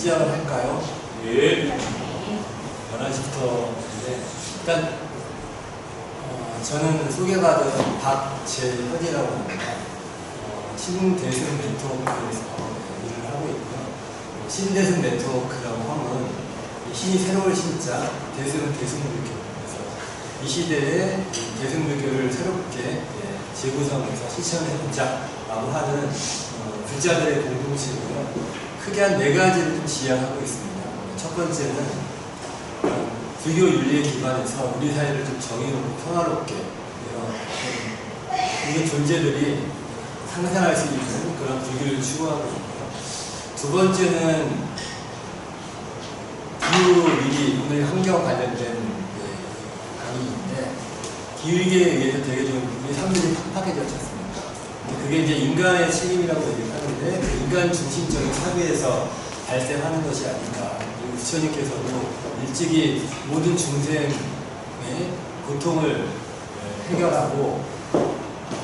시작을 할까요? 예. 11시부터인데 일단 저는 소개받은 박재현이라고 합니다. 신대승 네트워크에서 일을 하고 있고요. 신대승 네트워크라고 하면 신이 새로울 신자, 대승은 대승불교. 그래서 이 시대에 대승불교를 새롭게 재구성해서 실천해보자라고 하는 불자들의 공동체고요. 크게 한 4가지를 좀 지향하고 있습니다. 첫 번째는 불교 윤리에 기반해서 우리 사회를 좀 정의롭고 평화롭게 이런 존재들이 상생할 수 있는 그런 불교를 추구하고 있고요. 두 번째는 기후위기, 오늘 환경 관련된 강의인데 기후위기에 의해서 되게 좀 우리 삶들이 팍팍해졌지 않습니까? 그게 이제 인간의 책임이라고 얘기를 하는데 인간 중심적인 사회에서 발생하는 것이 아닌가. 그리고 부처님께서도 일찍이 모든 중생의 고통을 해결하고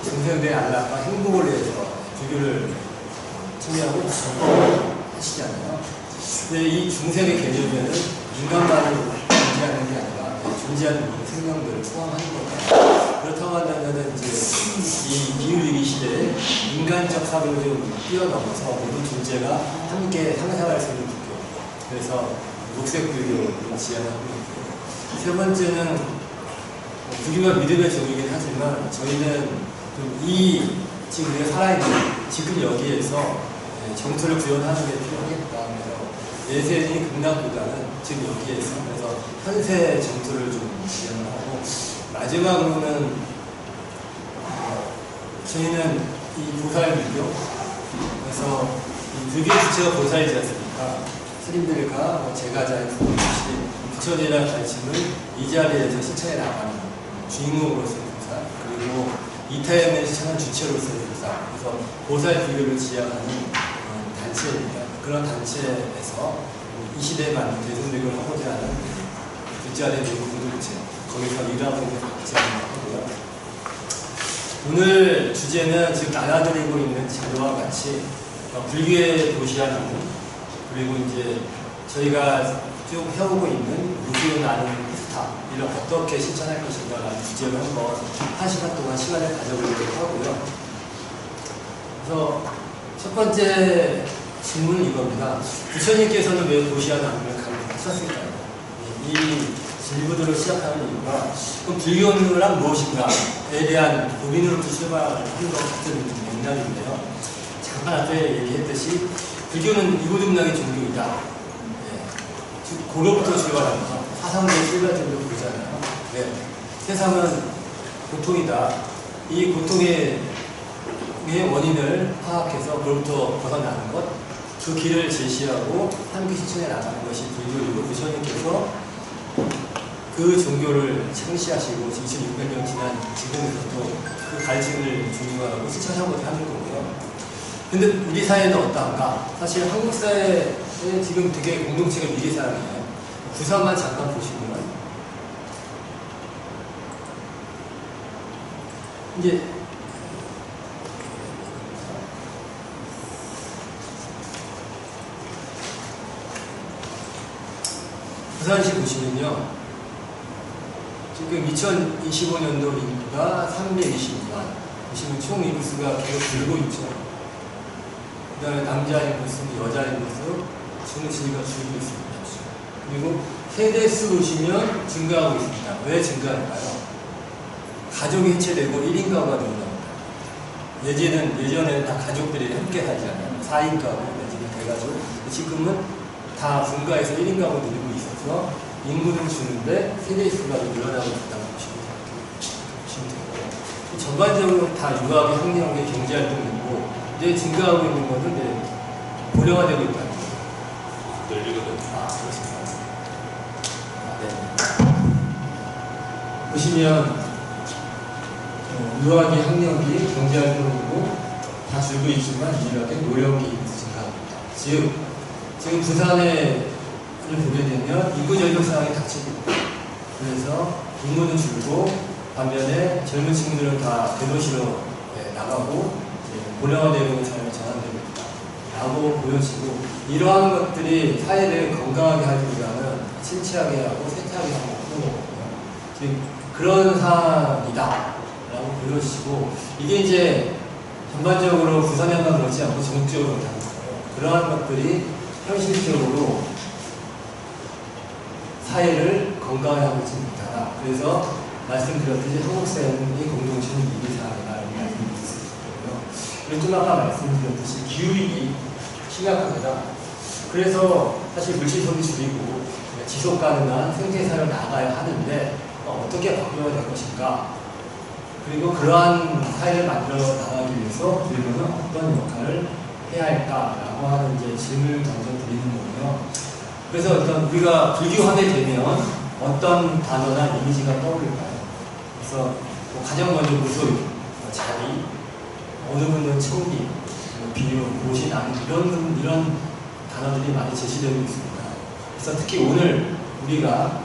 중생들의 안락과 행복을 위해서 불교를 청해하고 하시잖아요. 근데 이 중생의 개념에는 인간만을 존재하는 게 아니라 존재하는 모든 생명들을 포함하는 거다. 그렇다고 한다면 이제 이 기후위기 시대에 인간적 사고를 좀 뛰어넘어서 모든 존재가 함께 상생할 수 있는 불교. 그래서 녹색불교를 지향하고 있고, 세 번째는 불교가 믿음의 종이긴 하지만 저희는 지금 우리가 살아있는 지금 여기에서 정토를 구현하는 게 필요하겠다. 그래서 내세의 극락보다는 지금 여기에서 그래서 현세 정토를 좀 지향을 하고, 마지막으로는 저희는 이 보살불교, 그래서 이 불교 주체가 보살이지 않습니까? 스님들과 제가자의 부처님이라는 가르침을 이 자리에서 실천해 나가는 주인공으로서의 보살, 그리고 이타임에 실천한 주체로서의 보살, 그래서 보살 불교를 지향하는 단체입니다. 그런 단체에서 이 시대에 맞는 대승불교를 하고자 하는 불자들의 공동체, 거기서 일하고 있는 박재현이라고 하고요. 오늘 주제는 지금 나눠드리고 있는 자료와 같이 불교의 도시화는, 그리고 이제 저희가 쭉 해오고 있는 무기에 나는 스타, 이를 어떻게 실천할 것인가라는 주제를 한번 1시간 동안 시간을 가져보려고 하고요. 그래서 첫 번째 질문은 이겁니다. 부처님께서는 왜 도시화 나눔을 강조하셨을까요? 이 질문으로 시작하는 이유가, 그럼 불교는 무엇인가에 대한 고민으로부터 출발하는 것 같은 맥락인데요. 잠깐 앞에 얘기했듯이 불교는 이구동락의 종교이다. 고로부터 출발합니다. 사상의 출발점도 보잖아요. 세상은 고통이다. 이 고통의 원인을 파악해서 그로부터 벗어나는 것, 그 길을 제시하고 함께 실천해 나가는 것이 불교이고, 부처님께서 그 종교를 창시하시고 2600년 지난 지금에서도 그 가르침을 중요하고 실천하고 하는 거고요. 근데 우리 사회는 어떠한가? 사실 한국 사회에 지금 되게 공동체가 미래 사람이에요. 부산만 잠깐 보시면 이제 부산시 보시면요, 지금 2025년도 인구가 320만, 보시면 총 인구수가 계속 줄고 있죠. 그 다음에 남자 인구수, 여자 인구수, 중증인구가 줄고 있습니다. 그리고 세대수 보시면 증가하고 있습니다. 왜 증가할까요? 가족이 해체되고 1인 가구가 늘어납니다. 예전에는 다 가족들이 함께 살잖아요. 4인 가구, 내지는 대가족. 지금은 다 분가해서 1인 가구 늘고 있어서 인구는 주는데 세대수가 늘어나고 있다고 보시면 되고요. 전반적으로 다 유학의 학력의 경제활동이고, 이제 증가하고 있는 것은 이제 고령화되고 있다는 거예요. 늘리거든요. 그렇습니다. 보시면 유학의 학력이 경제활동이고 다 줄고 있지만 유일하게 노령이 증가합니다. 즉, 지금 부산에 보게 되면 인구 절벽 상황이 닥칩니다. 그래서 인구는 줄고 반면에 젊은 친구들은 다 대도시로 나가고 고령화되고 있는 삶을 전환되고 있다. 라고 보여지고, 이러한 것들이 사회를 건강하게 하기보다는 침체하게 하고 쇠퇴하게 하고 그런 거거든요. 지금 그런 상황이다 라고 보여지고, 이게 이제 전반적으로 부산에만 그렇지 않고 전국적으로 그렇다는 거예요. 그러한 것들이 현실적으로 사회를 건강하게 하고 있지 못하다. 그래서 말씀드렸듯이 한국 사회는 이 공동체는 이기사항이다 이런 말씀을 드릴 수 있고요. 그리고 좀 아까 말씀드렸듯이 기후위기 심각합니다. 그래서 사실 물질 소비 줄이고 지속 가능한 생태사를 나가야 하는데 어떻게 바뀌어야 될 것인가? 그리고 그러한 사회를 만들어 나가기 위해서 우리는 어떤 역할을 해야 할까라고 하는 이제 질문을 먼저 드리는 거고요. 그래서 어떤 우리가 불교하게 되면 어떤 단어나 이미지가 떠오를까요? 그래서 뭐 가장 먼저 무소유, 자비, 어느 분은 청기, 비유, 고신, 안 이런 단어들이 많이 제시되고 있습니다. 그래서 특히 오늘 우리가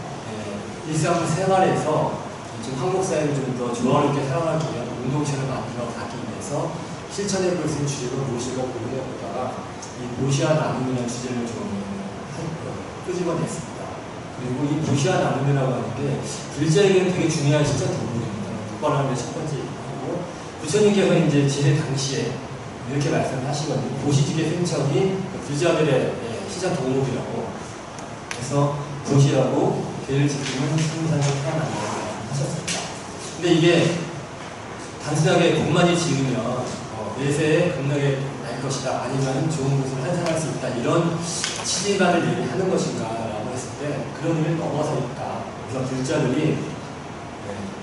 일상생활에서 지금 한국 사회를 좀 더 조화롭게 살아가기 위한 공동체를 만들어 가기 위해서 실천해 볼 수 있는 주제로 무엇일까 고민해 보다가 이 보시와 나눔이라는 주제를 좀 끄집어냈습니다. 그리고 이 보시와 나눔이라고 하는 게 불자에게는 되게 중요한 실천 도구입니다. 똑바로 하는 게 첫 번째이고, 부처님께서 이제 지내 당시에 이렇게 말씀을 하시거든요. 보시직의 생천이 불자들의 실천 도목이라고. 그래서 보시라고 죄를 지키면 승산을 태어난다고 하셨습니다. 근데 이게 단순하게 복만이 지으면 내세에 건강에 날 것이다, 아니면 좋은 것을 환상할 수 있다, 이런 취지만을 얘기하는 것인가 라고 했을 때 그런 의미를 넘어서 있다. 그래서 불자들이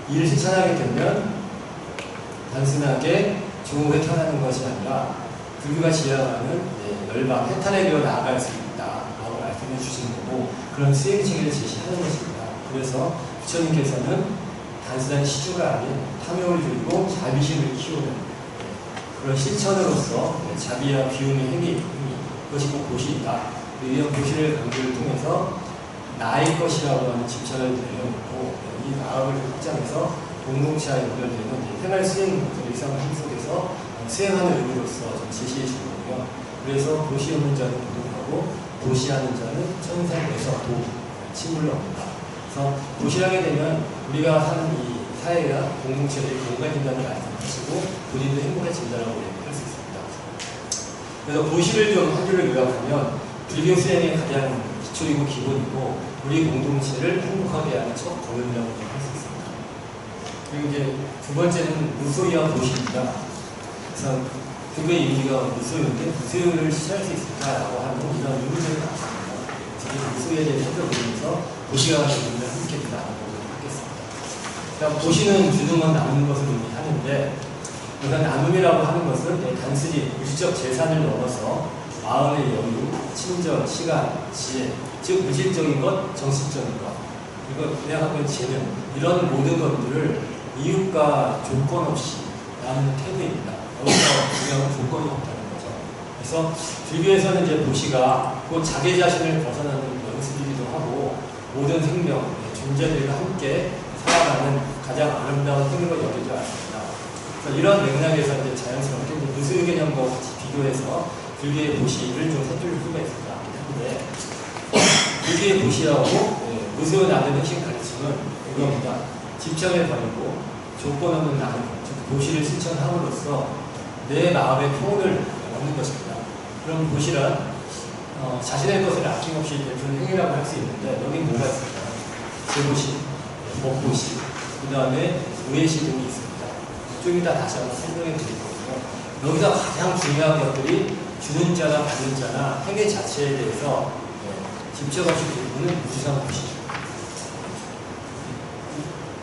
이를 실천하게 되면 단순하게 좋은 것에 태어나는 것이 아니라 불교가 지향하는 열방, 해탈에 되어 나아갈 수 있다 라고 말씀해 주시는 거고, 그런 수행체계를 제시하는 것입니다. 그래서 부처님께서는 단순한 시주가 아닌 탐욕을 줄이고 자비심을 키우는 그런 실천으로서 자비와 비움의 행위, 그것이 꼭 보시이다. 이런 보시를 강조를 통해서 나의 것이라고 하는 집착을 내려놓고 이 마음을 확장해서 공동체와 연결되는 생활 수행, 일상 속에서 수행하는 의미로서 좀 제시해 주는 거고요. 그래서 보시 없는 자는 도둑하고 보시하는 자는 천상에서 침물로 옵니다. 그래서 보시하게 되면 우리가 사는 이 사회가 공동체들이 건강해진다는 말씀하시고 본인도 행복해진다라고 얘기할 수 있습니다. 그래서 보시를 좀 한 줄을 요약하면 불교 수행의 가장 기초이고 기본이고 우리 공동체를 행복하게 하는 첫 걸음이라고 할 수 있습니다. 그리고 이제 두 번째는 무소유와 보시입니다. 그래서 불교의 의미가 무소유인데 무소유를 실천할 수 있을까라고 하는 이런 의문점이 많습니다. 무소유에 대해 살펴보면서 보시가 하는 의미를 함께 나눠보도록 하겠습니다. 그러니까 보시는 주는 건 나누는 것을 의미하는데, 그러니까 나눔이라고 하는 것은 단순히 물질적 재산을 넘어서 마음의 여유, 친절, 시간, 지혜, 즉 물질적인 것, 정신적인 것, 그리고 내가 갖고 있는 재능, 이런 모든 것들을 이유가 조건 없이 나누는 태도입니다. 여기서 중요한 조건이 없다는 거죠. 그래서 불교에서는 이제 보시가 곧 자기 자신을 벗어나는 연습이기도 하고 모든 생명, 존재들과 함께 살아가는 가장 아름다운 행위로 여기지 않습니다. 그래서 이런 맥락에서 이제 자연스럽게 무술 개념과 같이 비교해서 불교의 보시를 좀 살펴볼 수가 있습니다. 근데 불교의 보시하고 무술 나누는 핵심 가르침은 이겁니다. 집착을 버리고 조건 없는 나눔, 즉 보시를 실천함으로써 내 마음의 통을 얻는 것입니다. 그럼 보시란 자신의 것을 아낌없이 베푸는 행위라고 할 수 있는데 여기 뭐가 있을까요? 제보시, 법보시, 그 다음에 우회시 등이 있습니다. 좀 이따 다시 한번 설명해 드릴 거고요. 여기서 가장 중요한 것들이 주는 자나 받는 자나 행위 자체에 대해서 집착 없이 베푸는 무주상 보시죠.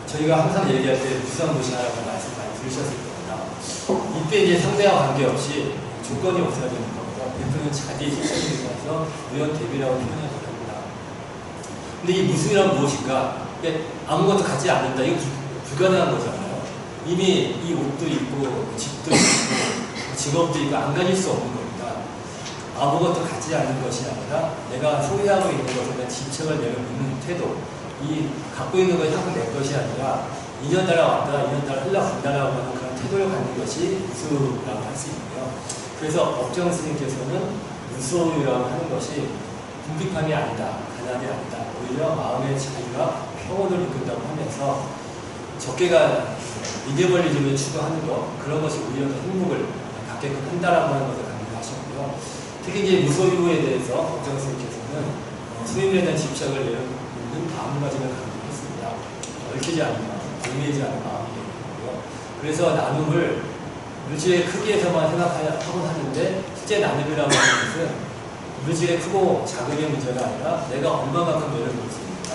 저희가 항상 얘기할 때 무주상 보시라고 말씀 많이 들으셨을 겁니다. 이때 이제 상대와 관계없이 조건이 없어야 되는 겁니다. 베푸는 자기의 실천에 따라서 우연 대비라고 표현해도 됩니다. 근데 이 무술이란 무엇인가? 아무것도 갖지 않는다. 이거 불가능한 거잖아요. 이미 이 옷도 있고 집도 있고 직업도 있고 안 가질 수 없는 겁니다. 아무것도 갖지 않는 것이 아니라 내가 소유하고 있는 것에 대한 집착을 내려놓는 태도, 이 갖고 있는 것이 항상 내 것이 아니라 2년 따라 왔다가 2년 따라 흘러간다라고 하는 그런 태도를 갖는 것이 무술이라고 할 수 있고요. 그래서 억정 스님께서는 무소유라고 하는 것이 궁핍함이 아니다, 가난이 아니다. 오히려 마음의 자유와 평온을 이끈다고 하면서 적개가 미니멀리즘을 추구하는 것, 그런 것이 오히려 더 행복을 갖게끔 한다라고 하는 것을 강조하셨고요. 특히 이제 무소유에 대해서 억정 스님께서는 소유에 대한 집착을 내려놓는 마음가짐을 강조했습니다. 얽히지 않은 마음, 얽매이지 않은 마음이고요. 그래서 나눔을 물질의 크기에서만 생각하곤 하는데 실제 나눔이라고 하는 것은 물질의 크고 작음의 문제가 아니라 내가 얼마만큼 내려놓을 수 있는가,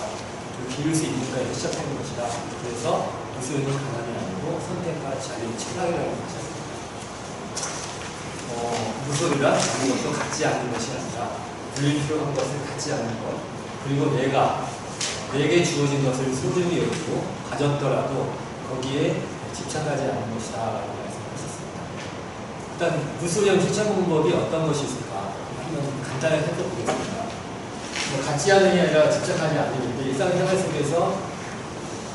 기울 수 있는가에 시작하는 것이다. 그래서 무소유는 가난이 아니고 선택과 자유의 철학이라고 하셨습니다. 무소유란 아무것도 갖지 않는 것이 아니라 불필요한 것을 갖지 않는 것, 그리고 내게 주어진 것을 소중히 여기고 가졌더라도 거기에 집착하지 않는 것이다 라고 말씀하셨습니다. 일단 무소유형 실천 방법이 어떤 것이 있을까 한번 간단하게 살펴보겠습니다. 갖지 않는 게 아니라 집착하지 않는 게 일상생활 속에서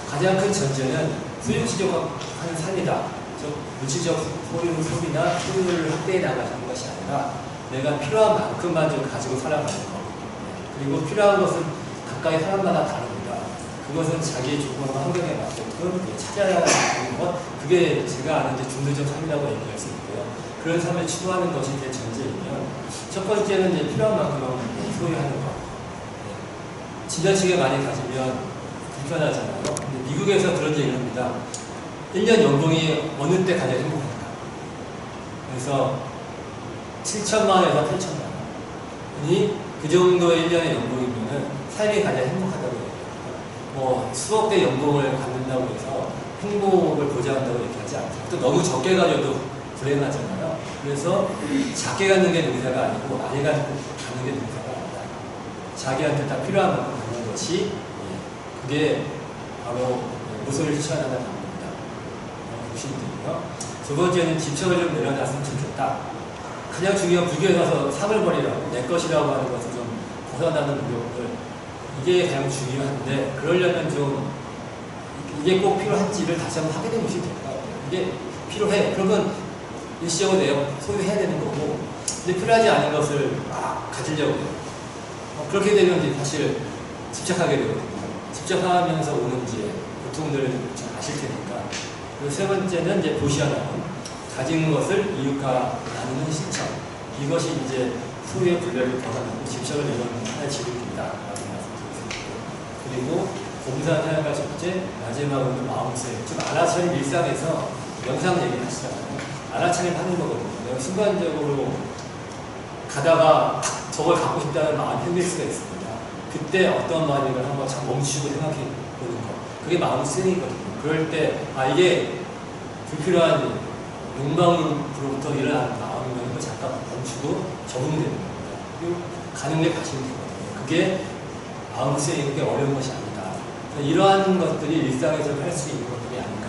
가장 큰 전제는 수용시적한 삶이다. 즉 물질적 소비나 소유를 확대해 나가는 것이 아니라 내가 필요한 만큼만 좀 가지고 살아가는 것. 그리고 필요한 것은 각각의 사람마다 다릅니다. 그것은 자기의 조건과 환경에 맞게끔 찾아야 하는 것, 그게 제가 아는 이제 중도적 삶이라고 얘기할 수 있고요. 그런 삶을 추구하는 것이 제 전제이면, 첫 번째는 이제 필요한 만큼만 소유하는 것. 지나치게 많이 가지면 불편하잖아요. 근데 미국에서 그런 얘기를 합니다. 1년 연봉이 어느 때 가장 행복한가? 그래서 7천만 원에서 8천만 원이 그 정도의 1년의 연봉이면은 삶이 가장 행복하다고 얘기해요. 수억대 연봉을 갖는다고 해서 행복을 보장한다고 얘기하지 않죠. 또 너무 적게 가져도 불행하잖아요. 그래서 작게 갖는 게 능사가 아니고 많이 갖는 게 능사가 아니다. 자기한테 다 필요한 만큼 갖는 것이, 그게 바로 무소유를 실천하는 방법입니다. 보시면 되고요. 두 번째는 집착을 좀 내려놨으면 좋겠다. 가장 중요한 불교에 가서 상을 버리라고, 내 것이라고 하는 것을 좀 벗어나는 노력을, 이게 가장 중요한데, 그러려면 좀 이게 꼭 필요한지를 다시 한번 하게 되는 것이 될 것 같아요. 이게 필요해. 그러면 일시적으로 내가 소유해야 되는 거고, 근데 필요하지 않은 것을 막 가지려고 해요. 그렇게 되면 이제 사실 집착하게 되거든요. 집착하면서 오는 이제 고통들을 좀 아실 테니까. 그리고 세 번째는 이제 보시하나는 가진 것을 이웃과 나누는 실천. 이것이 이제 소유의 분별을 벗어나고 집착을 내려놓는 하나의 지름길이다라고 말씀드리겠습니다. 그리고 공사사역과 첫째, 마지막으로 마음새. 지금 알아차림 일상에서 영상 얘기를 하시잖아요. 알아차림 하는 거거든요. 내가 순간적으로 가다가 저걸 갖고 싶다는 마음이 생길 수가 있습니다. 그때 어떤 마음인가 한번 참 멈추고 생각해 보는 거. 그게 마음 쓰이거든요. 그럴 때, 이게 불필요한 욕망으로부터 일어나는 마음이면 이거 잠깐 멈추고 적응되는 겁니다. 그리고 가는 게 가시면 되거든요. 그게 마음 쓰이는 게 어려운 것이 아니다. 이러한 것들이 일상에서 할 수 있는 것들이 아닌가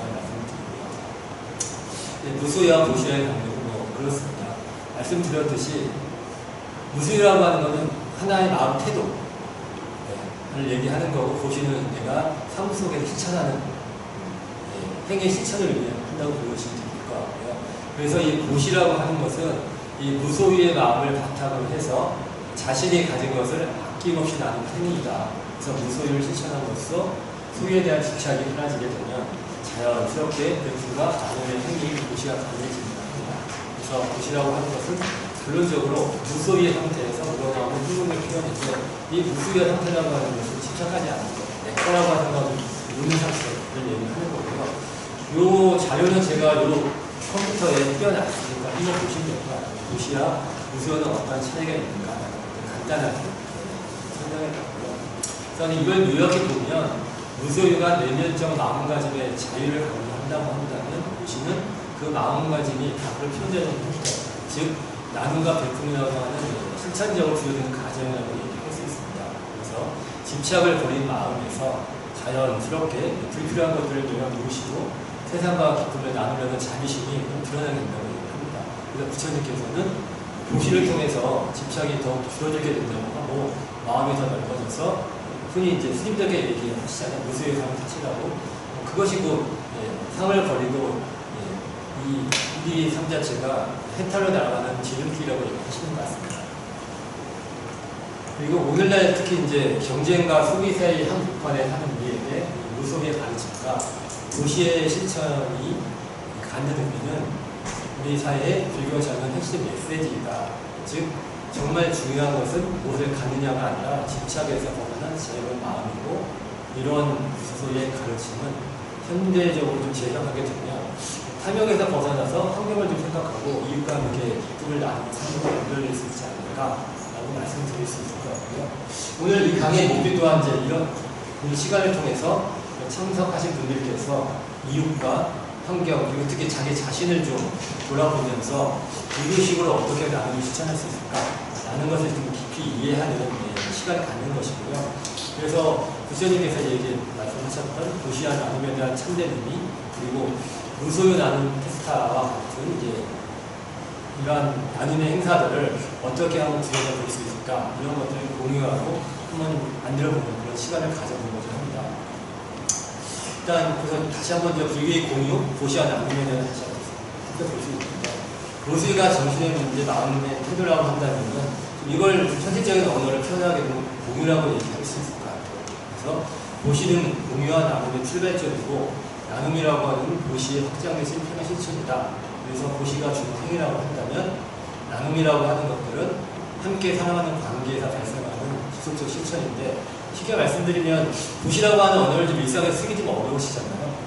말씀드리고요. 무소유와 보시와의 관계도 그렇습니다. 말씀드렸듯이 무소유라고 하는 것은 하나의 마음 태도를 얘기하는 거고, 보시는 내가 삶 속에서 실천하는 행의 실천을 한다고 보시면 될 것 같고요. 그래서 이 보시라고 하는 것은 이 무소유의 마음을 바탕으로 해서 자신이 가진 것을 아낌없이 나누는 행위이다. 그래서 무소유를 실천함으로써 소유에 대한 집착이 사라지게 되면 자연스럽게 배출과 나눔의 행위, 보시가 가능해집니다. 그래서 보시라고 하는 것은 결론적으로 무소유의 상태에서 우러나오는 흥분을 표현해서 이 무소유의 상태라고 하는 것은 집착하지 않는 것, 내 거라고 하는 것을 놓는 상태를 얘기하는 거고요. 요 자료는 제가 요 컴퓨터에 띄워놨으니까 이거 보시면 될 것 같아요. 무시와 무소유는 어떤 차이가 있는가 간단하게 설명해 봤고요. 그래서 이걸 요약해 보면 무소유가 내면적 마음가짐의 자유를 강조한다고 한다면 무시는 그 마음가짐이 밖으로 표현되는 형태, 즉 나눔과 베풀이라고 하는 실천적으로 주어지는 가정이라고 얘기할 수 있습니다. 그래서 집착을 버린 마음에서 자연스럽게 불필요한 것들을 내려놓으시고 세상과 기쁨을 나누려는 자비심이 드러나게 된다고 얘기합니다. 그래서 부처님께서는 보시를 통해서 집착이 더욱 줄어들게 된다고 하고 마음이 더 넓어져서 흔히 이제 스님들에게 얘기하시잖아요. 무소유의 삶을 사시라고. 그것이 곧 삶을 버리고 우리 삶 자체가 해탈로 날아가는 지름길이라고 얘기하시는 것 같습니다. 그리고 오늘날 특히 이제 경쟁과 소비 사이 한복판에 사는 우리에게 무속의 가르침과 도시의 실천이 갖는 의미는 우리 사회의 불교가 전하는 핵심 메시지이다. 즉 정말 중요한 것은 무엇을 갖느냐가 아니라 집착에서 벗어난 자유로운 마음이고, 이런 무속의 가르침은 현대적으로 좀 재해석하게 되면 탐욕에서 벗어나서 환경을 좀 생각하고 이웃과 함께 기쁨을 나누는 삶으로 연결될 수 있지 않을까라고 말씀드릴 수 있을 것 같고요. 오늘 이 강의 목표 또한 이제 이런 시간을 통해서 참석하신 분들께서 이웃과 환경, 그리고 특히 자기 자신을 좀 돌아보면서 불교식으로 어떻게 나누기 실천할 수 있을까라는 것을 좀 깊이 이해하는 시간을 갖는 것이고요. 그래서 부처님께서 이제 말씀하셨던 도시와 나눔에 대한 참된 의미, 그리고 무소유 나눔 페스타와 같은 이제 이러한 나눔의 행사들을 어떻게 하면 들여다볼 수 있을까, 이런 것들을 공유하고 한번 만들어보는 그런 시간을 가져보고자 합니다. 일단 그래서 다시 한번 불교의 공유, 도시와 나눔에 대한 다시 한번 살펴볼 수 있습니다. 도시가 정신의 문제, 마음의 태도라고 한다면 이걸 현실적인 언어를 표현하게 되면 공유라고 얘기할 수 있을 것 같아요. 그래서 도시는 공유와 나눔의 출발점이고, 나눔이라고 하는 도시의 확장의 실패가 실천이다. 그래서 도시가 주는 행위라고 한다면 나눔이라고 하는 것들은 함께 살아가는 관계에서 발생하는 지속적 실천인데, 쉽게 말씀드리면 도시라고 하는 언어를 좀 일상에 쓰기 좀 어려우시잖아요.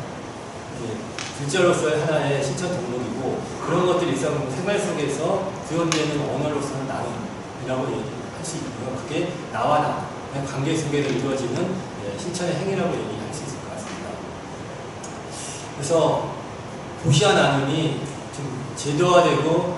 글자로서의 하나의 실천 덕목이고, 그런 것들이 일상 생활 속에서 구현되는 언어로서는 나눔이라고 얘기할 수 있고요. 그게 나와 나, 관계 속에서 이루어지는 실천의 행위라고 얘기할 수 있을 것 같습니다. 그래서 도시와 나눔이 좀 제도화되고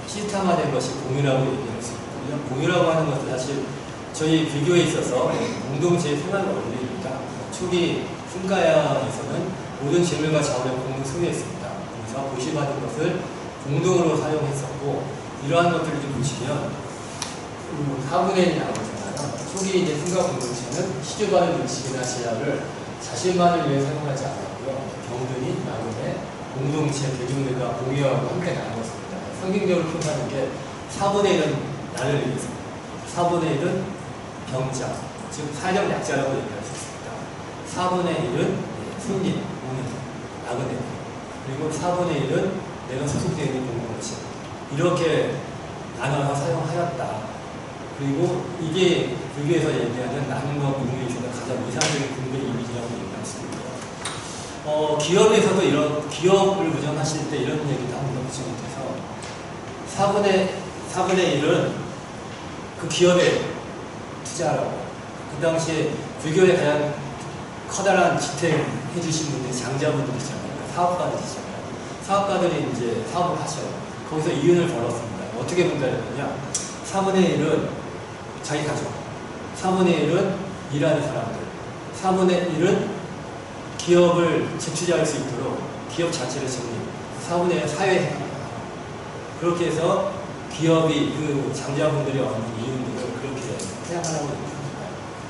시스템화된 것이 공유라고 얘기할 수 있거든요. 공유라고 하는 것도 사실 저희 불교에 있어서 공동체의 생활 원리입니다. 초기 승가야에서는 모든 재물과 자원을 공동 소유했습니다. 그래서 도시받은 것을 공동으로 사용했었고, 이러한 것들을 좀 보시면 4분의 1이 나오잖아요. 초기 이제 승가 공동체는 시주받은 음식이나 제약을 자신만을 위해 사용하지 않았고요. 병든이 나눔에 공동체 대중들과 공유하고 함께 나누었습니다. 성경적으로 표현하는 게 4분의 1은 나를 위해서, 4분의 1은 병자, 즉 사령 약자라고 얘기할 수 있습니다. 4분의 1은 승리, 오는, 나그네, 그리고 4분의 1은 내가 소속되어 있는 공동체, 이렇게 나눠서 사용하였다. 그리고 이게 불교에서 얘기하는 나눔과 공유에 있어서 가장 이상적인 분별 이미지라고 얘기할 수 있고요. 기업에서도 이런, 기업을 운영하실 때 이런 얘기도 한번 해보지 못해서 4분의 1은 그 기업에 투자하라고. 그 당시에 불교의 가장 커다란 지택 해주신 분들이 장자분들이잖아요. 사업가들이잖아요. 사업가들이 이제 사업을 하셔. 거기서 이윤을 벌었습니다. 어떻게 분배했느냐? 4분의 1은 자기 가족, 4분의 1은 일하는 사람들, 4분의 1은 기업을 재투자할 수 있도록 기업 자체를 정리, 4분의 1은 사회생활. 그렇게 해서 기업이 그 장자분들이 얻는 이윤들을 그렇게 생각하라고 얘기합니다.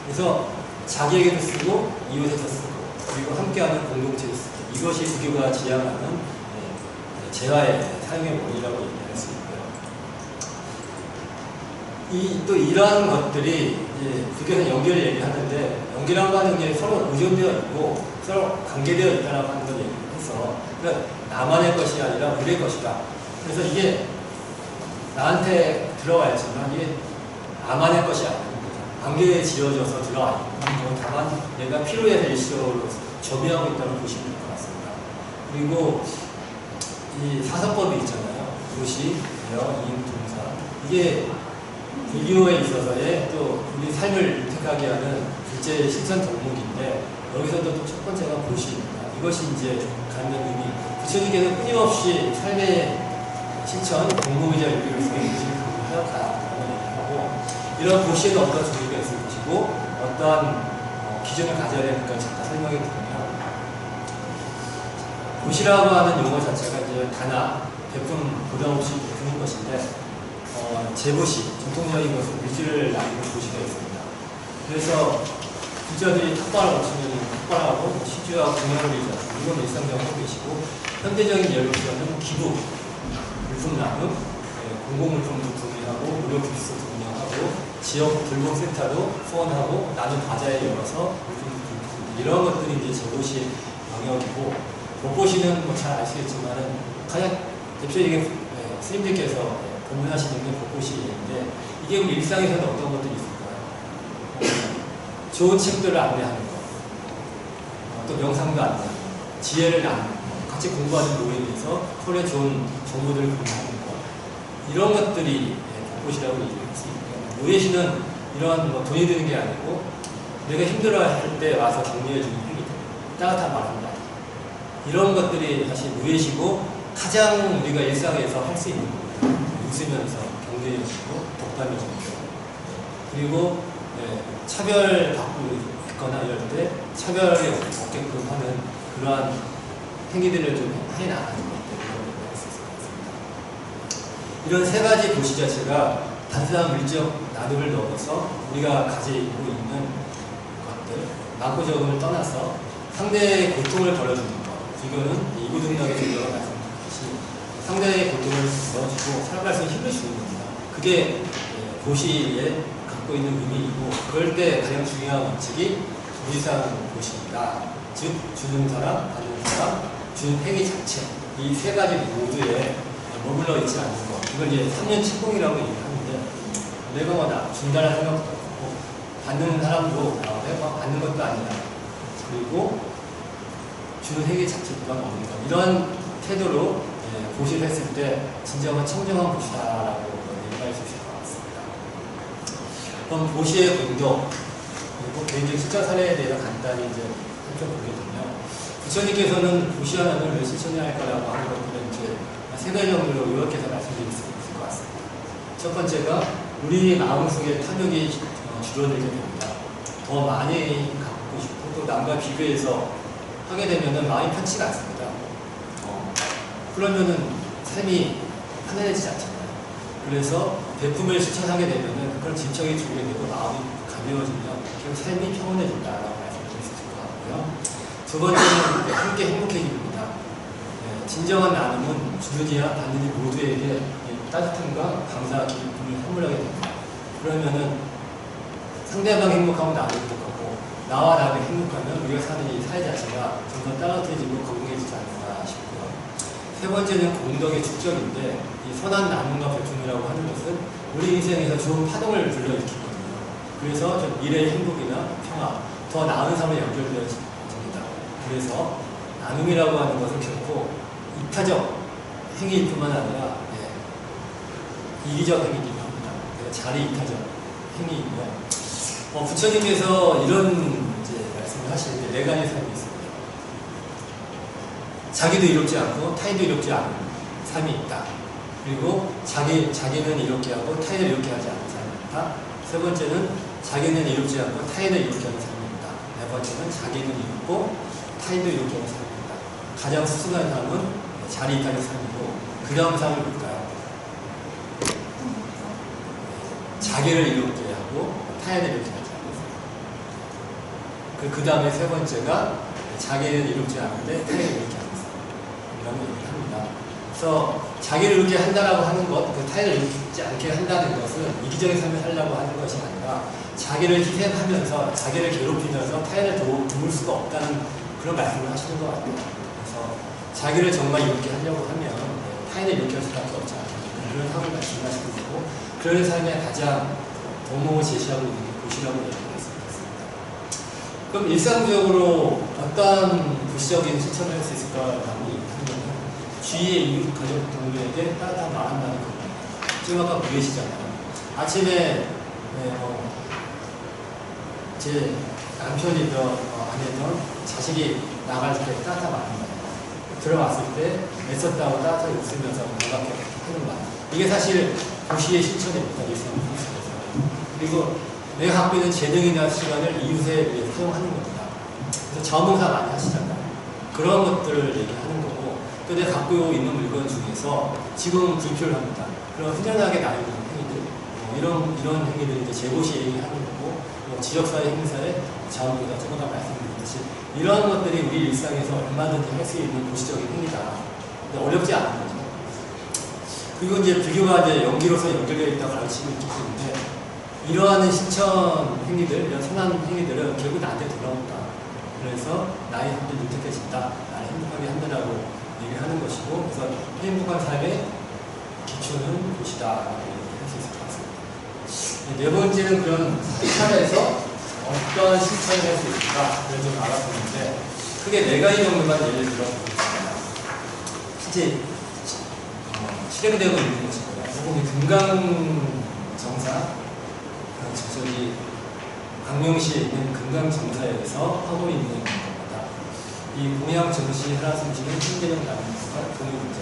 그래서 자기에게도 쓰고 이웃에도 쓰고, 그리고 함께하는 공동체에 쓰고, 이것이 불교가 지향하는 재화의 사용의 원리라고 얘기할 수 있고요. 또 이러한 것들이 불교에서 연결을 얘기하는데, 연결이라고 하는 게 서로 의존되어 있고 서로 관계되어 있다고 하는 걸 얘기해서, 그러니까 나만의 것이 아니라 우리의 것이다. 그래서 이게 나한테 들어와야지만 이게 나만의 것이 아닙니다. 관계에 지어져서 들어와 있고, 다만 내가 필요해서 일시적으로 접의하고 있다고 보시면 될 것 같습니다. 그리고 이 사서법이 있잖아요. 도시, 대여, 이임, 동사. 이게 불교에 있어서의 또 우리 삶을 유택하게 하는 둘째 실천 덕목인데, 여기서도 또 첫 번째가 보시입니다. 이것이 이제 갖는 의미. 부처님께서 끊임없이 삶의 실천, 공부이자 윤리로서의 의지를 강조하였다라고 얘기하고, 이런 보시에는 어떤 종류가 있을 것이고 어떠한 기준을 가져야 되는가 잠깐 설명해 드리면, 보시라고 하는 용어 자체가 이제 단아, 베품, 부담 없이 베푸는 것인데, 재보시, 전통적인 것은 물질을 나누는 보시가 있습니다. 그래서 부자들이 탑발을 맞추면 촉발하고 시주하고 공약을 유지하고 이건 일상적으로 하고 계시고 현대적인 예를 들면 기부, 물품 나눔, 공공물품도 구매하고 무료 기부소 운영하고 지역 돌봄센터도 후원하고 나눔 바자회 열어서 이런 것들이 이제 제도시의 영역이고 복고시는 뭐 잘 아시겠지만은 가장 대표적인 스님들께서 본문하시는 게 복고시인데 이게 우리 일상에서는 어떤 것들이 있을까요? 좋은 책들을 안내하는 것, 또 명상도 안내하는 것, 지혜를 나누는 것, 같이 공부하는 모임에서 서로의 좋은 정보들을 공유하는 것 이런 것들이 복고시라고 얘기할 수 있고요. 노예시는 이런 뭐 돈이 드는 게 아니고 내가 힘들어할 때 와서 격려해주는 행위들, 따뜻한 말한다. 이런 것들이 사실 무예시고 가장 우리가 일상에서 할 수 있는 거예요. 웃으면서 격려해주고 독담해주고 그리고 차별 받고 있거나 이럴 때 차별이 없게끔 하는 그러한 행위들을 좀 해나가는 것들을 할 수 있을 것 같습니다. 이런 세 가지 도시 자체가 단순한 물적 나눔을 넘어서 우리가 가지고 있는 것들, 마구적음을 떠나서 상대의 고통을 덜어주는 것. 이거는 이구등락의 존재가 말씀드렸듯이 상대의 고통을 덜어주고 살아갈 수 있는 힘을 주는 겁니다. 그게 고시에 갖고 있는 의미이고 그럴 때 가장 중요한 원칙이 무지상 고시입니다. 즉 주는 사람, 받는 사람, 주는 행위 자체 이 세 가지 모두에 머물러 있지 않는 것. 이걸 이제 3년 칙공이라고 얘기하는데 내가 뭐나 준다는 생각도 없고 받는 사람도 내가 받는 것도 아니다. 그리고 주는 행위 자체가 없는 것. 이런 태도로 고시를 했을 때 진정한 청정한 고시다라고 얘기할 수 있을 것 같습니다. 그럼 고시의 공덕 그리고 개인적 실천 사례에 대해서 간단히 이제 살펴보게 되면 부처님께서는 고시하면은 왜 실천해야 할까라고 하는 것들은 이제 세 가지 정도로 요약해서 말씀드릴 수 있을 것 같습니다. 첫 번째가 우리 마음속에 탐욕이 줄어들게 됩니다. 더 많이 갖고 싶고 또 남과 비교해서 하게 되면은 마음이 편치가 않습니다. 그러면은 삶이 편안해지지 않잖아요. 그래서 베품을 실천하게 되면은 그런 진척이 줄게 되고 마음이 가벼워지면 결국 삶이 평온해진다라고 말씀드릴 수 있을 것 같고요. 두 번째는 함께 행복해집니다. 진정한 나눔은 주느니와 받느니 모두에게 따뜻함과 감사, 기쁨을 선물하게 됩니다. 그러면은 상대방이 행복하면 나도 행복하고 나와 나도 행복하면 우리가 사는 이 사회 자체가 좀 더 따뜻해지고 건강해지지 않을까 싶고요. 세 번째는 공덕의 축적인데 이 선한 나눔과 배품이라고 하는 것은 우리 인생에서 좋은 파동을 불러일으키거든요. 그래서 좀 미래의 행복이나 평화, 더 나은 삶에 연결되어집니다. 그래서 나눔이라고 하는 것은 결코 이타적 행위일 뿐만 아니라 이기적 행위이기도 합니다. 자리 이타적 행위이고요. 부처님께서 이런 이제 말씀을 하시는데 네 가지 삶이 있습니다. 자기도 이롭지 않고 타인도 이롭지 않은 삶이 있다. 그리고 자기는 이롭게 하고 타인을 이롭게 하지 않는 삶이 있다. 세 번째는 자기는 이롭지 않고 타인을 이롭게 하는 삶이 있다. 네 번째는 자기는 이롭고 타인도 이롭게 하는 삶이 있다. 가장 수승한 삶은 자리 이타적 삶이고 그 다음 삶을 볼까요? 자기를 이롭게 하고 타인을 이롭게 하지 않는 삶. 그 다음에 세 번째가 자기는 이롭지 않은데 타인을 이롭게 하는 삶. 이런 얘기를 합니다. 그래서 자기를 이롭게 한다라고 하는 것, 그 타인을 이롭지 않게 한다는 것은 이기적인 삶을 살려고 하는 것이 아니라 자기를 희생하면서 자기를 괴롭히면서 타인을 도울 수가 없다는 그런 말씀을 하시는 것 같아요. 그래서 자기를 정말 이롭게 하려고 하면 타인을 이롭게 할 수밖에 없지 않습니까? 그런 삶을 말씀하시는 거고 그런 삶의 가장 도모를 제시하고 있는 게 고시라고 얘기할 수 있습니다. 그럼 일상적으로 어떤 부시적인 실천을 할 수 있을까라는 하면 주위의 이웃 가족 동료에게 따뜻한 말한다는 겁니다. 지금 아까 무예시잖아요. 아침에 제 남편이든 아내든 자식이 나갈 때 따뜻한 말한다. 들어왔을 때 애썼다고 따뜻하게 웃으면서 반갑게 하는 말. 이게 사실 고시의 실천입니다. 일상에서. 그리고 내가 갖고 있는 재능이나 시간을 이웃에 위해 사용하는 겁니다. 그래서 자원봉사 많이 하시잖아요. 그런 것들을 얘기하는 거고 또 내가 갖고 있는 물건 중에서 지금 불필요합니다. 그런 흔연하게 나오는 행위들 이런 행위들이 이제 재고시 얘기하는 거고 지역사회 행사에 자원보다 조금 말씀드렸듯이 이러한 것들이 우리 일상에서 얼마든지 할 수 있는 도시적인 행위다. 근데 어렵지 않은 거죠. 그리고 이제 불교가 이제 연기로서 연결되어 있다고 가르치고 있기 때문에 이러한 실천 행위들, 이런 선한 행위들은 결국 나한테 돌아온다. 그래서 나의 삶이 윤택해진다. 나를 행복하게 한다라고 얘기를 하는 것이고, 그래서 행복한 삶의 기초는 도시다. 라고 얘기할 수 있을 것 같습니다. 네 번째는 그런 사찰에서 어떤 실천을 할 수 있을까? 그걸 좀 알아보는데, 크게 네 가지 정도만 예를 들어 보겠습니다. 실제 실행되고 있는 것이고요. 조금 금강정사, 저기 강명시에 있는 금강정사에서 하고 있는 겁니다. 이 공양 정시 하나 숨지는 신대령 남인과 동일문제.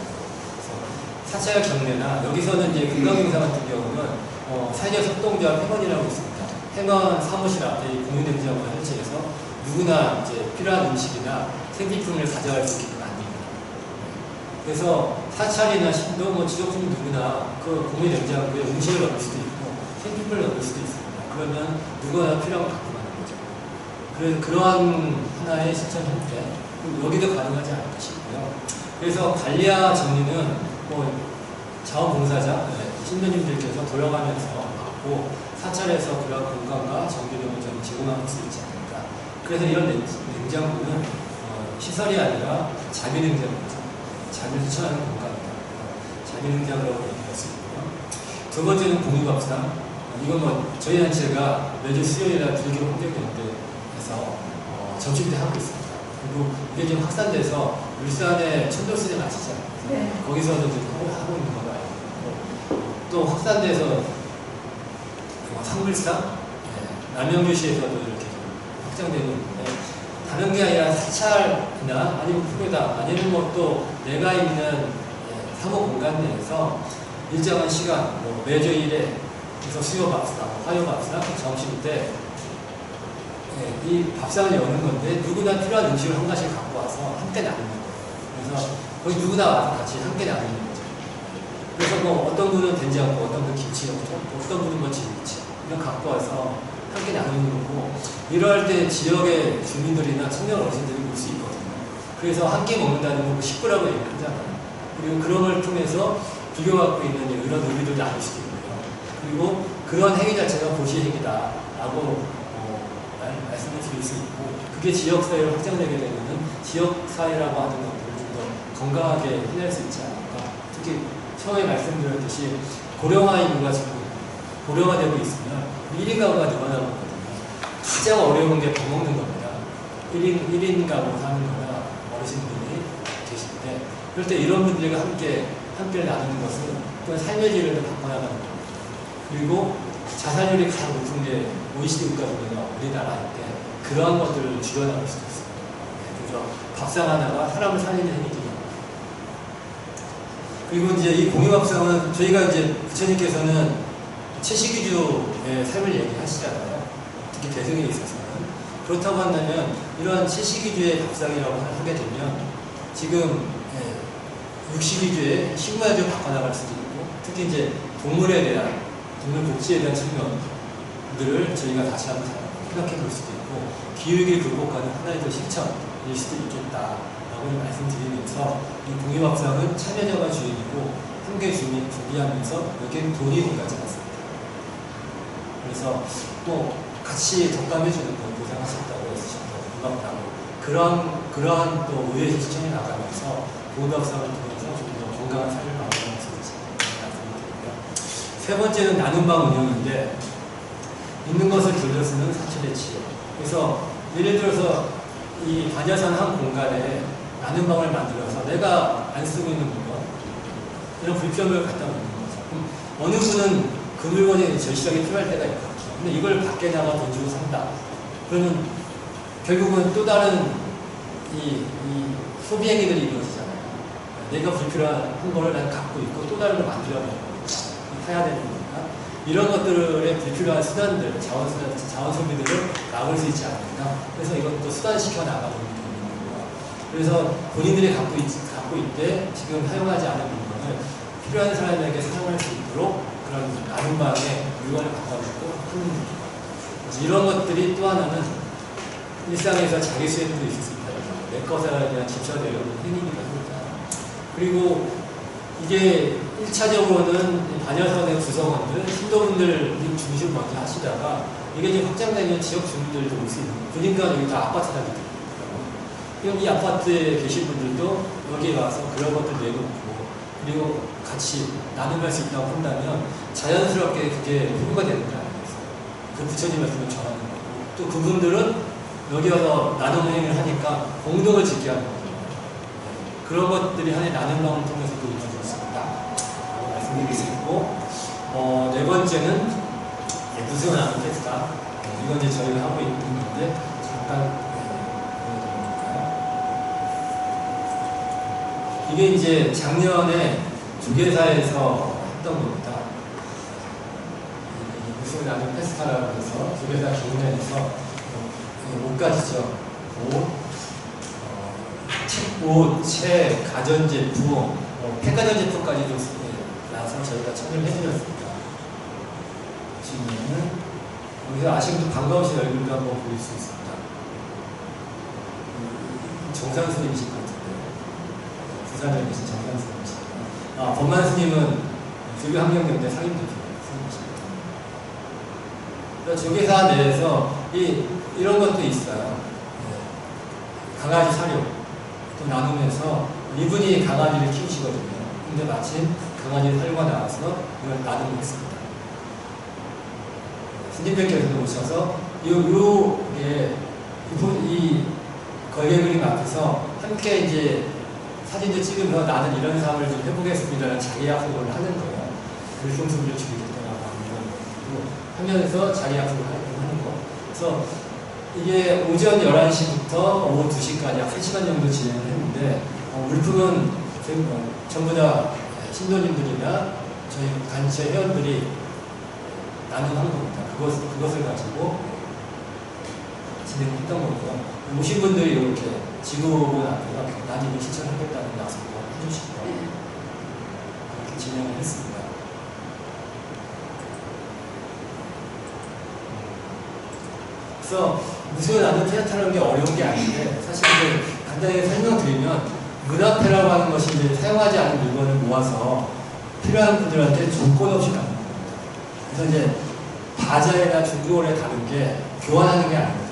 사찰 경례나 여기서는 이제 금강경사 같은 경우는 사회적 협동조합 회원이라고 있습니다. 회원 사무실 앞에 공유냄새하고 설치해서 누구나 이제 필요한 음식이나 생필품을 가져갈 수 있게끔 만듭니다. 그래서 사찰이나 신도, 지역주민 누구나 그 공유냄새하고에 음식을 얻을 수도 있고 생필품을 얻을 수도 있습니다. 그러면 누구나 필요한 걸 갖고 가는 거죠. 그래서 그러한 하나의 실천 형태, 여기도 가능하지 않을까 싶고요. 그래서 관리와 정리는 자원봉사자, 신도님들께서 돌아가면서 받고 사찰에서 그런 공간과 정기력을 좀 제공할 수 있지 않을까. 그래서 이런 냉장고는 시설이 아니라 자비냉장고죠. 자비를 실천하는 공간입니다. 자비냉장고라고 얘기할 수 있고요. 두 번째는 공유밥상. 이건 저희 단체가 매주 수요일날 불교 환경연대에서 점심 때 하고 있습니다. 그리고 이게 좀 확산돼서 울산의 천도스님 아시죠? 네. 거기서도 좀 하고 있는 걸로 알고 있고, 또 확산돼서 상물상, 남영주시에서도 이렇게 확장되고 있는데, 다른 게 아니라 사찰이나 아니면 프로다 아니면 또 내가 있는 사무 공간 내에서 일정한 시간, 매주 일에 그래서 수요 밥상, 화요 밥상, 점심 때 이 밥상을 여는 건데 누구나 필요한 음식을 한 가지씩 갖고 와서 함께 나누는 거예요. 그래서 거기 누구나 와서 같이 함께 나누는 거죠. 그래서 어떤 분은 된장국, 어떤 분은 김치국수, 어떤 분은 진미채 이런 갖고 와서 함께 나누는 거고, 이럴 때 지역의 주민들이나 청년 어르신들이 볼 수 있거든요. 그래서 함께 먹는다는 걸 식구라고 얘기하잖아요. 그리고 그런 걸 통해서 불교 갖고 있는 이런 의미를 나눌 수도 있고요. 그리고 그런 행위 자체가 도시 행위다라고 말씀을 드릴 수 있고, 그게 지역사회로 확장되게 되면 지역사회라고 하는 것들을 좀 더 건강하게 해낼 수 있지 않을까. 특히 처음에 말씀드렸듯이 고령화 인구가 지금 고령화되고 있으면 1인 가구가 늘어나고 있거든요. 가장 어려운 게 밥 먹는 겁니다. 1인 가구 사는 거나 어르신분이 계실 때, 그럴 때 이런 분들과 함께 나누는 것은 또 삶의 질을 바꿔나가는 겁니다. 그리고 자살률이 가장 높은 게 OECD 국가중에서 우리나라인데 그러한 것들을 줄여나갈 수도 있습니다. 그래서 밥상 하나가 사람을 살리는 행위들입니다. 그리고 이제 이 공유밥상은 저희가 이제 부처님께서는 채식위주의 삶을 얘기하시잖아요. 특히 대승에 있어서는. 그렇다고 한다면 이러한 채식위주의 밥상이라고 하게 되면 지금 육식위주의 식문화를 바꿔나갈 수도 있고, 특히 이제 동물에 대한 동물 복지에 대한 측면들을 저희가 다시 한번 생각해 볼 수도 있고, 기후위기를 극복하는 하나의 실천일 수도 있겠다라고 말씀드리면서 이 공유밥상은 참여자가 주인이고 함께 주민이 준비하면서 여기는 돈이 들어가지 않습니다. 그래서 또 같이 덕감해주는 건 고생하셨다고 해서 고맙다고 그러한 또 의회 실천이 나가면서 공유밥상을 통해서 좀 더 건강한 삶을 만들어낼 수 있습니다. 세 번째는 나눔방 운영인데, 있는 것을 돌려 쓰는 사찰의 지혜. 그래서 예를 들어서 이 반야산 한 공간에 나눔방을 만들어서 내가 안 쓰고 있는 물건, 이런 불편을 갖다 놓는 거죠. 어느 분은 그 물건이 절실하게 필요할 때가 있거든요. 근데 이걸 밖에 나가 돈 주고 산다. 그러면 결국은 또 다른 이 소비 행위들이 이루어지잖아요. 내가 불필요한 거를 난 갖고 있고 또 다른 걸 만들어내는 거니까 해야 되는 거니까, 이런 것들의 불필요한 수단들, 자원 소비들을 막을 수 있지 않을까. 그래서 이것도 수단시켜 나가는 거고요. 그래서 본인들이 갖고 있되 지금 사용하지 않은 물건을 필요한 사람에게 사용할 수 있도록 그런 나눔방에 물건을 갖다 놓고 하는 그래서 이런 것들이 또 하나는 일상에서 자기 수행도 있을 수 있다. 내 것에 대한 집착을 내려오는 행위이기도 합니다. 그리고 이게 1차적으로는 반여선의 구성원들, 신도분들이 중심 먼저 하시다가 이게 이제 확장되면 지역 주민들도 올 수 있는 거예요. 그러니까 여기 다 아파트다 그럼 이 아파트에 계신 분들도 여기에 와서 그런 것들 내놓고 그리고 같이 나눔할 수 있다고 한다면 자연스럽게 그게 효과가 되는 거 아니겠어요? 그 부처님 말씀을 전하는 거고 또 그분들은 여기 와서 나눔 행위를 하니까 공덕을 짓게 하는 거죠. 그런 것들이 하나의 나눔방을 통해서도 이루어질 수 있다. 말씀드릴 수 있고 네 번째는 무슨 나눔 테스트다. 이건 이제 저희가 하고 있는 건데 잠깐 이게 이제 작년에 조계사에서 했던 겁니다. 무슨 나눔 페스타라고 해서 조계사 경연에서 옷가지죠. 옷, 책, 가전제품, 폐가전제품까지도 나와서 저희가 참여를 해드렸습니다. 지금은 여기서 아시는 분 반가우신 얼굴도 한번 보일 수 있습니다. 정상 스님이실 것 같은데요. 부산에 계신 정상 스님이십니다. 법만 스님은 조교환경연대 상임대표입니다. 조계사 내에서 이런 것도 있어요. 강아지 사료 또 나누면서 이분이 강아지를 키우시거든요. 근데 마침 강아지 사료가 나와서 이걸 나누고 있습니다. 스님들께서도 오셔서 이 걸개 그림 앞에서 함께 이제 사진도 찍으면서 나는 이런 삶을 좀 해보겠습니다라는 자기 약속을 하는 거예요. 글송수를 주겠다라고 하는 거. 하면서 자기 약속을 하는 거. 그래서 이게 오전 11시부터 오후 2시까지 약 1시간 정도 진행을 했는데 물품은 전부 다 신도님들이나 저희 단체 회원들이 나눔한 겁니다. 그것을 가지고 진행했던 거고요. 오신 분들이 이렇게 지구본 앞에서 나눔을 실천하겠다는 약속을 해주시고 그렇게 진행을 했습니다. 그래서 무슨 나눔 테스트라는 게 어려운 게 아닌데 사실 간단하게 설명드리면 문화패라고 하는 것이 이제 사용하지 않은 물건을 모아서 필요한 분들한테 조건 없이 나누는 겁니다. 그래서 이제 바자회나 중고월에 다른 게 교환하는 게 아니거든요.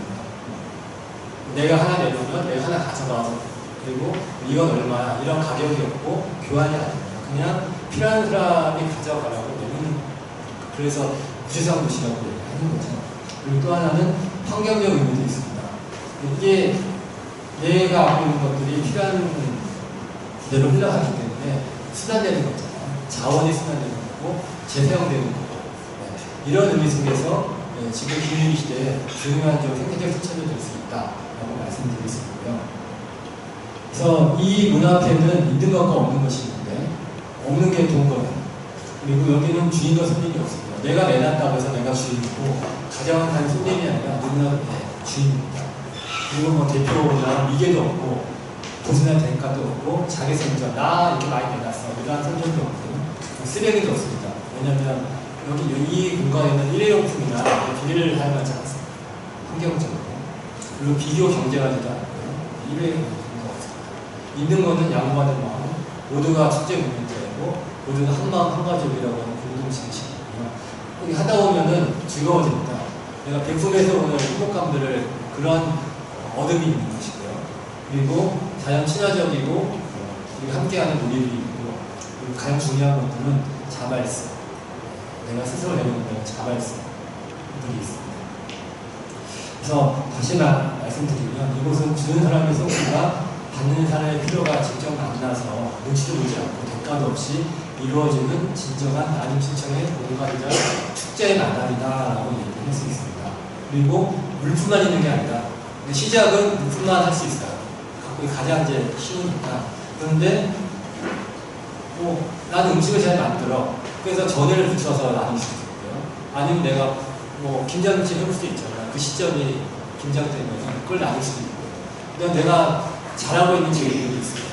내가 하나 내놓으면 내가 하나 가져가서 그리고 이건 얼마야 이런 가격이 없고 교환이 아닙니다. 그냥 필요한 사람이 가져가라고 내놓는 그래서 무지성 도시라고 얘기하는 거죠. 그리고 또 하나는 환경적 의미도 있습니다. 이게 내가 갖고 있는 것들이 필요한 대로 흘러가기 때문에 순환되는 거잖아요. 자원이 순환되는 거고 재사용되는 거고 이런 의미 속에서 지금 기후위기 시대에 중요한 생태적 실천이 될 수 있다라고 말씀드릴 수 있고요. 그래서 이 문화패는 있는 것과 없는 것이 있는데 없는 게 좋은 거예요. 그리고 여기는 주인과 손님이 없습니다. 내가 내놨다고 해서 내가 주인이고 가정은 단 손님이 아니라 누구나 주인입니다. 그리고 뭐 대표나 미개도 없고 보수나 대가도 없고 자기 성적 나 이렇게 많이 내놨어 이러한 성적도 없고 쓰레기도 없습니다. 왜냐하면 여기 이 공간에는 일회용품이나 비닐을 사용하지 않습니다. 환경적으로 그리고 비교 경쟁하지도 않고요. 일회용품도 없습니다. 있는 것은 양보하는 마음 모두가 축제 모멘트이고 모두가 한마음 한가족이라고 하는 공동체이시거든요. 여기 하다 보면은 즐거워집니다. 내가 백품에서 오는 행복감들을 그런 어둠이 있는 것이고요. 그리고 자연 친화적이고 그리고 함께하는 놀이도 있고 그리고 가장 중요한 것들은 자발성. 내가 스스로 내놓는 자발성들이 있습니다. 그래서 다시 말씀드리면 이곳은 주는 사람의 성취가 받는 사람의 필요가 직접 만나서 눈치도 보지 않고 대가도 없이 이루어지는 진정한 나눔 실천의 공간이자 축제의 나날이다라고 얘기할 수 있습니다. 그리고 물품만 있는 게 아니라 시작은 물품만 할 수 있어요. 그게 가장 이제 쉬우니까. 그런데 난 음식을 잘 만들어. 그래서 전해를 붙여서 나눌 수 있고요. 아니면 내가 김장김치 해볼 수도 있잖아요. 그 시점이 김장되면 그걸 나눌 수도 있고. 그냥 내가 잘하고 있는 재능들이 있어요.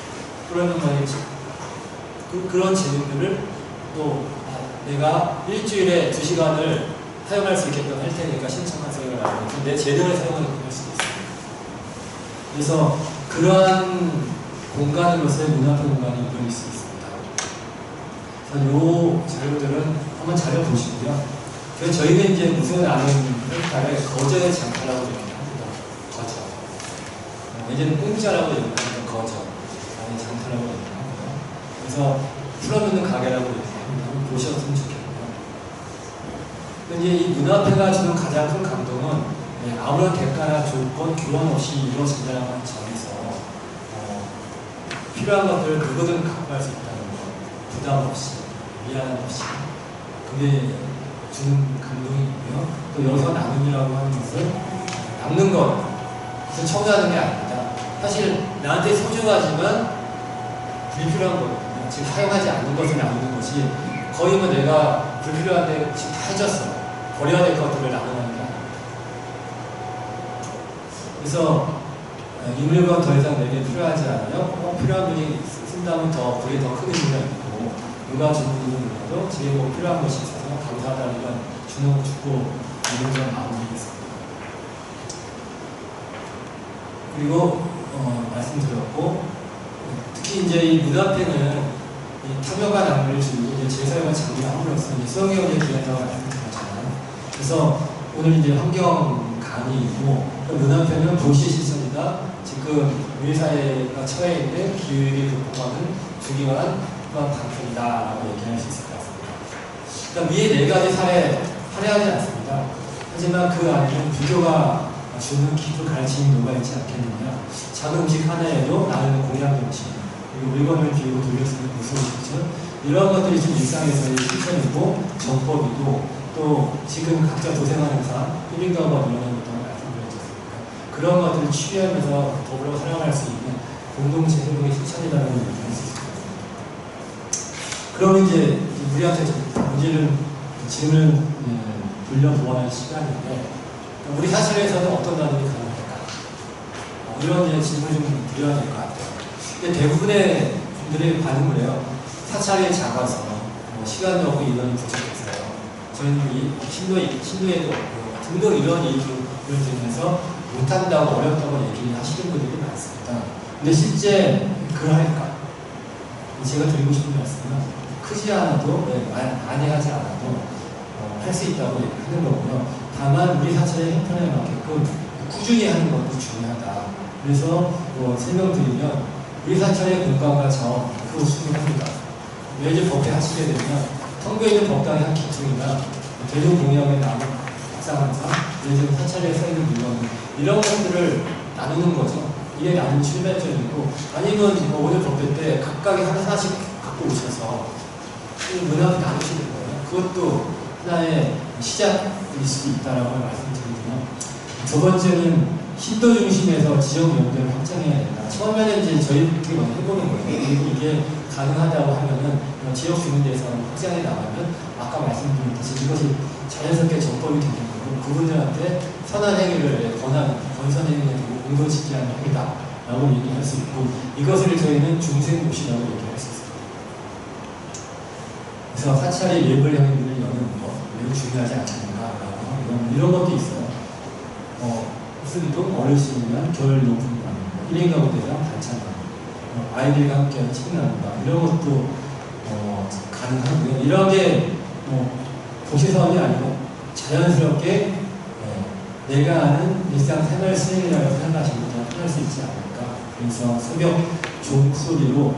그러면 말이지. 그런 재능들을 또 내가 일주일에 2시간을 사용할 수 있게끔 할 테니까 신청하세요 라고 내 재능을 사용하게끔 할 수도 있습니다. 그래서 그러한 공간으로서의 문화표 공간이 이루어질 수 있습니다. 그래서 이 자료들은 한번 자료 보시고요. 그래서 저희는 이제 무슨 아는 회사를 거저의 장터라고 얘기합니다. 거저. 예전에 공짜라고 얘기하는 거저. 아니 장터라고 얘기합니다. 그래서 풀어놓는 가게라고 얘기합니다. 한번 보셨으면 좋겠고요. 이제 이 문화표가 주는 가장 큰 감동은 아무런 대가나 조건, 교환 없이 이루어진다는 점에서 필요한 것들을 누구든 갖고 갈 수 있다는 것, 부담 없이, 미안 없이, 그게 주는 감동이고요. 또 여기서 나눔이라고 하는 것을 남는 것, 그래서 청소하는 게 아닙니다. 사실 나한테 소중하지만 불필요한 거거든요. 지금 사용하지 않는 것을 나누는 것이 거의 뭐 내가 불필요한데 지금 다 해줬어. 버려야 될 것들을 나누는 게 아닙니다. 그래서 이 물건 더 이상 내게 필요하지 않아요. 필요한 분이 쓴다면 그게 더 크게 중요하고 누가 주는 물건이라도 제게 뭐 필요한 것이 있어서 감사하다는 건 주고 이런 건 마무리겠습니다. 그리고 말씀드렸고 특히 이제 이 문화패는 탐욕과 낭비를 줄이고 이제 재사용을 장려함으로써 수영경제 기관이라고 말씀드렸잖아요. 그래서 오늘 이제 환경 강의이고 문화패는 도시 시설이다. 지금 우리 사회가 처해 있는 기후위기 극복하는 중요한 방편이다라고 얘기할 수 있을 것 같습니다. 그러니까 위에 네 가지 사례 화려하지 않습니다. 하지만 그 안에는 불교가 주는 깊은 가르침이 녹아있지 않겠느냐. 작은 음식 하나에도 나는 공양 정신, 그리고 물건을 비우고 돌려쓰는 무서운 실천, 이런 것들이 지금 일상에서의 실천이고 정법이고 또 지금 각자 도생하는 삶, 1인 가구가 일어나는 것도 말씀드렸습니다. 그런 것들을 취하면서 더불어 살아갈 수 있는 공동체 행동의 실천이라는 걸 얘기할 수 있을 것 같습니다. 그럼 이제 우리한테 문제는 질문을 돌려보아야 할 시간인데 우리 사찰에서는 어떤 나눔이 가능할까? 이런 이제 질문을 좀 드려야 될 것 같아요. 근데 대부분의 분들이 반응을 해요. 사찰이 작아서 시간도 없고 인원이 부족해서요. 저희는 이 신도에도 없고 등등 이런 이유를 들면서 못한다고 어렵다고 얘기하시는 분들이 많습니다. 근데 실제 그럴까? 제가 드리고 싶은 말씀은 크지 않아도 많이 하지 않아도 할 수 있다고 하는 거고요. 다만 우리 사찰의 형편에 맞게끔 꾸준히 하는 것도 중요하다. 그래서 설명드리면 우리 사찰의 공간과 자원 그거 충분합니다. 매주 법회 하시게 되면 통교에 있는 법당의 한 기둥이나 대중공양에 남은 박상항상 요즘 사찰에 써있는 물건 이런 것들을 나누는 거죠. 이게 나눔 출발점이고 아니면 오늘 법회 때 각각이 하나씩 갖고 오셔서 문 앞에 나누시는 거예요. 그것도 하나의 시작일 수 있다라고 말씀드리고요. 두 번째는 신도 중심에서 지역 연결을 확장해야 된다. 처음에는 이제 저희끼리 먼저 해보는 거예요. 그리고 이게 가능하다고 하면은 지역 주민대에서 확장해 나가면 아까 말씀드렸듯이 이것이 자연스럽게 정법이 되는 거고 그분들한테 선한 행위를 건선 행위가 되고 공동지키하는 행위다 라고 얘기할 수 있고 이것을 저희는 중생무시라고 얘기할 수 있습니다. 그래서 사찰의 예불 행위를 여는 것 매우 중요하지 않겠는가 이런 것도 있어요. 무슨 동 어르신이면 겨울 용품 나누고 1인 가구 대상 반찬 나누고 아이들과 함께하는 책 나누고 이런 것도 가능하고요. 이런 게 도시사업이 아니고 자연스럽게 내가 아는 일상생활 수행이라고 생각하시면 할 수 있지 않을까. 그래서 새벽 종소리로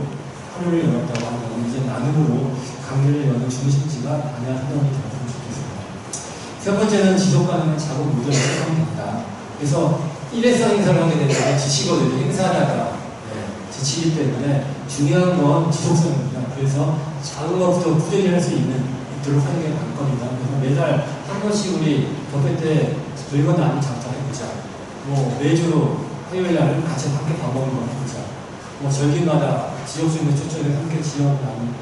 하루를 열었다고 하면 이제 나눔으로 강의를 여는 중심지가 아니야 한동안이 되었으면 좋겠습니다. 세 번째는 지속가능한 작업 모델을 생각합니다. 그래서 일회성 행사를 하게 되면 지치거든요. 행사하다가 지치기 때문에 중요한 건 지속성입니다. 그래서 작은 것부터 꾸준히 할 수 있도록 하는 게 관건이다. 그래서 매달 한 번씩 우리 법회 때 물건 나눔 장터 해보자. 매주 화요일 날은 같이 함께 밥 먹는 거 해보자. 절기마다 지역 주민 초청해서 함께 지역 나눔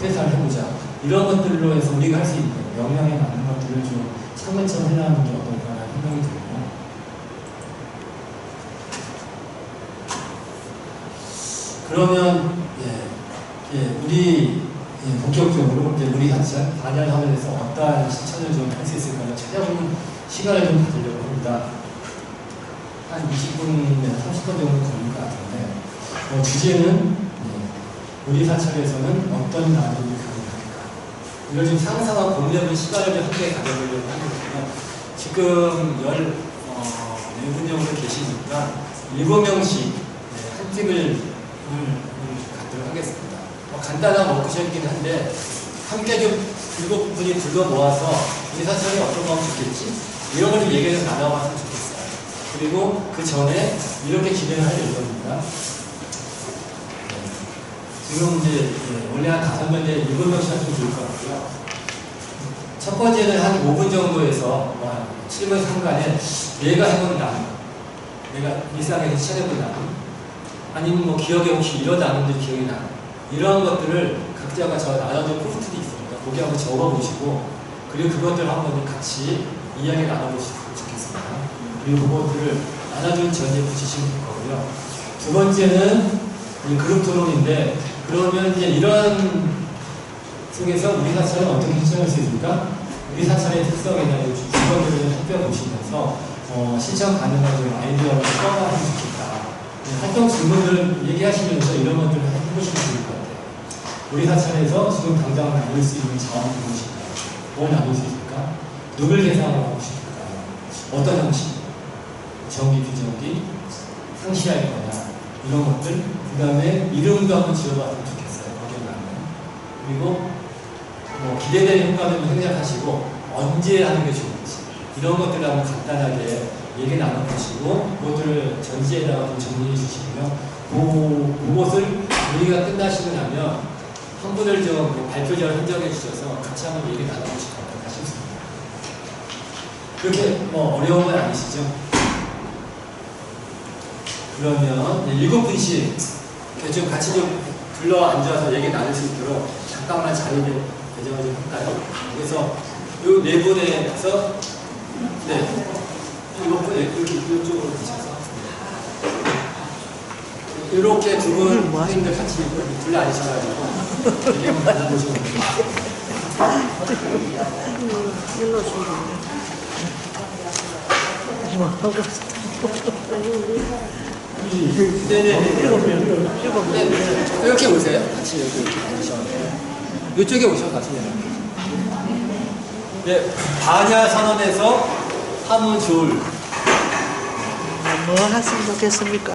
회사를 해보자. 이런 것들로 해서 우리가 할 수 있는 역량에 맞는 것들을 좀 차근차근 해나가는 게 어떨까라는 생각이 들고 그러면 우리 본격적으로 이제 우리 반야 화면에서 어떠한 실천을 좀 할 수 있을까 찾아보는 시간을 좀 가지려고 합니다. 한 20분에서 30분 정도 걸릴 것 같은데, 주제는 우리 사찰에서는 어떤 나눔이 가능할까? 이걸 좀 상상하고 고민해보는 시간을 좀 함께 가져보려고 하는데요. 지금 14분 정도 계시니까 7명씩 한 팀을 갖도록 하겠습니다. 간단한 워크숍이긴 한데 함께 좀 7분이 불러 모아서 우리 사찰이 어떤 거 하면 좋겠지? 이런 걸 좀 얘기해서 나눠봤으면 좋겠어요. 그리고 그 전에 이렇게 진행을 할 예정입니다. 지금 이제 원래 한 5명인데 7명씩 하시면 좋을 것 같고요. 첫 번째는 한 5분 정도에서 질문 상간에 내가 해본 나눔, 내가 일상에서 실천해본 나눔, 아니면 뭐 기억에 혹시 이런 나눔들 기억이 나, 이런 것들을 각자가 저 나눠준 포스트도 있습니다. 거기 한번 적어보시고, 그리고 그것들을 한번 같이 이야기 나눠보시면 좋겠습니다. 그리고 그것들을 나눠준 전에 붙이시면 될 거고요. 두 번째는 그룹 토론인데, 그러면 이제 이런 속에서 우리 사찰은 어떻게 실천할 수 있습니까? 우리 사찰의 특성에 대한 주권들을 살펴보시면서 실천 가능한 아이디어를 써가면 좋겠다. 활동 질문을 얘기하시면서 이런 것들을 해보시면 좋을 것 같아요. 우리 사찰에서 지금 당장 나눌 수 있는 자원이 무엇인가요? 뭘 나눌 수 있을까? 누굴 대상으로 하고 싶을까요? 어떤 형식? 정기, 비정기? 상시할 거냐? 이런 것들. 그 다음에 이름도 한번 지어봤으면 좋겠어요. 거기에 나면. 그리고 기대되는 효과를 생각하시고 언제 하는 게 좋은지 이런 것들을 한번 간단하게 얘기 나눠보시고 그것들을 전지에다가 좀 정리해 주시고요. 그것을 우리가 끝나시고 나면 한 분을 좀 발표자를 선정해 주셔서 같이 한번 얘기 나눠보시고 하십니다. 그렇게 어려운 건 아니시죠? 그러면 7분씩 좀 같이 좀 둘러 앉아서 얘기 나눌 수 있도록 잠깐만 자리를 배정을 좀 할까요? 그래서 요 네 분에서 이쪽으로 드셔서 이렇게 두 분 선생님들 같이 둘러 앉으셔가지고 얘기 한번 나눠보시면 됩니다. 네네네. 이렇게 오세요. 같이 여기 오셔서. 이쪽에 오셔서 같이 내려요. 네, 반야 선언에서 하면 좋을. 뭐 했으면 좋겠습니까?